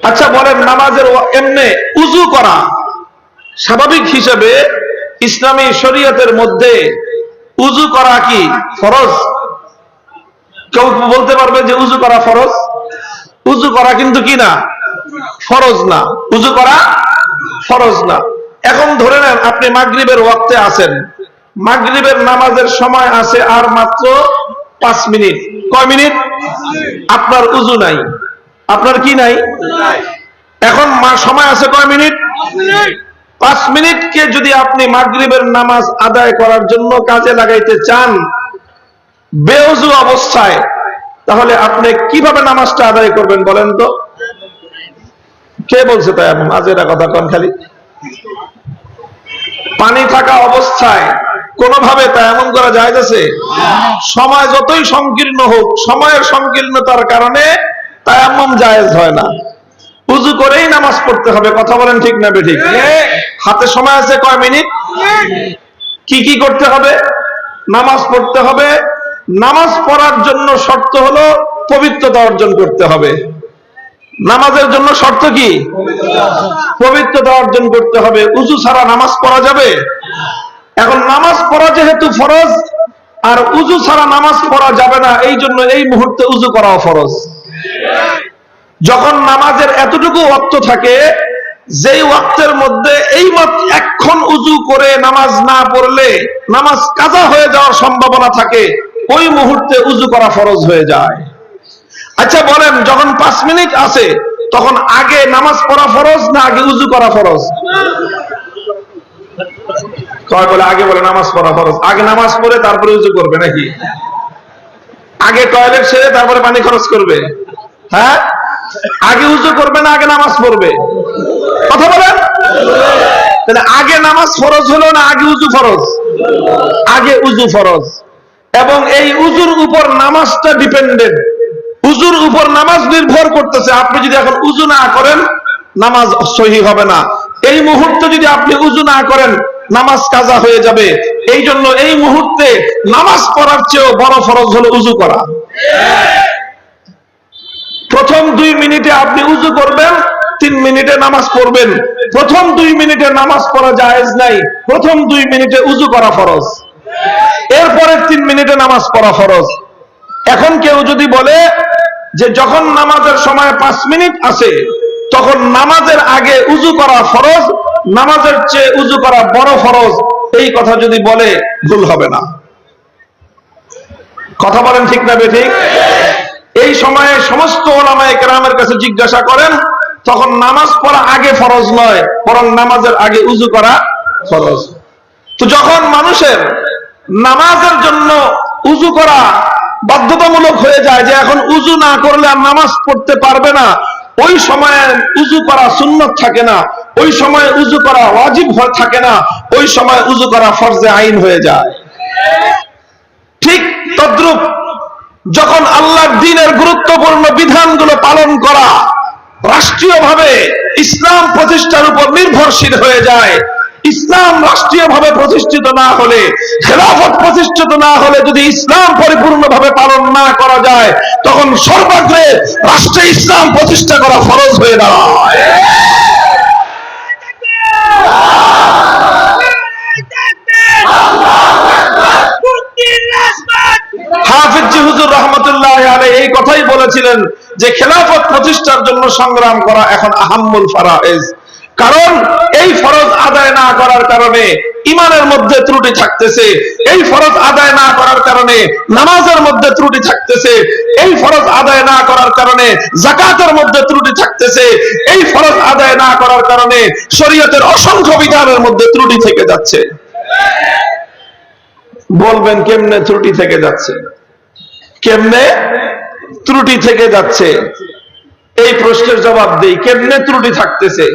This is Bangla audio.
আচ্ছা বলেন, নামাজের এমনি উযু করা স্বাভাবিক হিসেবে ইসলামী শরীয়তের মধ্যে উযু করা কি ফরজ? কেউ বলতে পারবে যে উযু করা ফরজ? উযু করা কিন্তু কি না, ফরজ না। উযু করা ফরজ না। এখন ধরে নেন আপনি মাগরিবের ওয়াক্তে আছেন, মাগরিবের নামাজের সময় আছে আর মাত্র 5 মিনিট। কয় মিনিট? আপনার উযু নাই, আপনার কি নাই? এখন সময় আছে কয় মিনিট? 5 মিনিটকে যদি আপনি মাগরিবের নামাজ আদায় করার জন্য কাজে লাগাইতে চান বেউযু অবস্থায়, তাহলে আপনি কিভাবে নামাজটা আদায় করবেন বলেন তো? কে বলছে তাই? আজ এটা কথা কম খালি পানি থাকা অবস্থায় কোনোভাবে তায়াম্মুম করা যাইতেছে? সময় যতই সংকীর্ণ হোক, সময়ের সংকীর্ণতার কারণে তায়াম্মুম জায়েজ হয় না। উযু করেই নামাজ পড়তে হবে। কথা বলেন ঠিক না বেঠিক? হাতে সময় আছে কয় মিনিট? কি কি করতে হবে? নামাজ পড়তে হবে। নামাজ পড়ার জন্য শর্ত হলো পবিত্রতা অর্জন করতে হবে। নামাজের জন্য শর্ত কি? পবিত্রতা অর্জন করতে হবে। উযু ছাড়া নামাজ পড়া যাবে? এখন নামাজ পড়া যেহেতু ফরজ, আর উযু ছাড়া নামাজ পড়া যাবে না, এই জন্য এই মুহূর্তে উযু করাও ফরজ। যখন নামাজের এতটুকু ওয়াক্ত থাকে, যেই ওয়াক্তের মধ্যে এই মাত্র এখন উযু করে নামাজ না পড়লে নামাজ কাজা হয়ে যাওয়ার সম্ভাবনা থাকে, ওই মুহূর্তে উযু করা ফরজ হয়ে যায়। আচ্ছা বলেন, যখন 5 মিনিট আছে তখন আগে নামাজ পড়া ফরজ না আগে উযু করা ফরজ? কয় বলে আগে বলে নামাজ পড়া ফরজ। আগে নামাজ পড়ে তারপরে উযু করবে নাকি? আগে টয়লেট সেরে তারপরে পানি খরচ করবে? হ্যাঁ, আগে উযু করবে না আগে নামাজ পড়বে? কথা বলেন। তাহলে আগে নামাজ ফরজ হলো না আগে উযু ফরজ? আগে উযু ফরজ। এবং এই উযুর উপর নামাজটা ডিপেন্ডেন্ট। উযুর উপর নামাজ নির্ভর করতেছে। আপনি যদি এখন উযু না করেন নামাজ সহিহ হবে না। এই মুহূর্তে যদি আপনি উযু না করেন নামাজ কাজা হয়ে যাবে। এই জন্য এই মুহূর্তে নামাজ পড়ার চেয়েও বড় ফরজ হলো উযু করা। প্রথম 2 মিনিটে আপনি উযু করবেন, 3 মিনিটে নামাজ পড়বেন। প্রথম 2 মিনিটে নামাজ পড়া জায়েজ নাই, প্রথম 2 মিনিটে উযু করা ফরজ, এরপরে 3 মিনিটে নামাজ পড়া ফরজ। এখন কেউ যদি বলে যে যখন নামাজের সময় 5 মিনিট আছে তখন নামাজের আগে উযু করা ফরজ, নামাজের চেয়ে উযু করা বড় ফরজ, এই কথা যদি বলে ভুল হবে না। কথা বলেন ঠিক না বেঠিক? এই সময়ে সমস্ত উলামায়ে কেরামের কাছে জিজ্ঞাসা করেন, তখন নামাজ পড়া আগে ফরজ নয়, বরং নামাজের আগে উযু করা ফরজ। তো যখন মানুষের নামাজের জন্য উযু করা বাধ্যতামূলক হয়ে যায়, যে এখন উযু না করলে আর নামাজ পড়তে পারবে না, ওই সময়ে উযু করা সুন্নাত থাকে না, ওই সময়ে উযু করা ওয়াজিব থাকে না, ওই সময় উযু করা ফরজে আইন হয়ে যায়। ঠিক তদ্রূপ যখন আল্লাহর দ্বীনের গুরুত্বপূর্ণ বিধানগুলো পালন করা রাষ্ট্রীয়ভাবে ইসলাম প্রতিষ্ঠার উপর নির্ভরশীল হয়ে যায়, ইসলাম রাষ্ট্রীয়ভাবে প্রতিষ্ঠিত না হলে, খেলাফত প্রতিষ্ঠিত না হলে যদি ইসলাম পরিপূর্ণভাবে পালন না করা যায়, তখন সর্বাগ্রে রাষ্ট্রে ইসলাম প্রতিষ্ঠা করা ফরজ হয়ে দাঁড়ায়। হাফিজ হুজুর রাহমাতুল্লাহি আলাইহি এই কথাই বলেছিলেন যে খেলাফত প্রতিষ্ঠার জন্য সংগ্রাম করা এখন আহাম্মুল ফারায়েজ। কারণ এই ফরজ আদায় না করার কারণে ঈমানের মধ্যে ত্রুটি থাকতেছে, এই ফরজ আদায় না করার কারণে নামাজের মধ্যে ত্রুটি থাকতেছে, এই ফরজ আদায় না করার কারণে যাকাতের মধ্যে ত্রুটি থাকতেছে, এই ফরজ আদায় না করার কারণে শরীয়তের অসংখ্য বিধানের মধ্যে ত্রুটি থেকে যাচ্ছে। বলবেন কেমনে ত্রুটি থেকে যাচ্ছে? কেমনে ত্রুটি থেকে যাচ্ছে? এই প্রশ্নের জবাব দেই, কেমনে ত্রুটি থাকতেছে?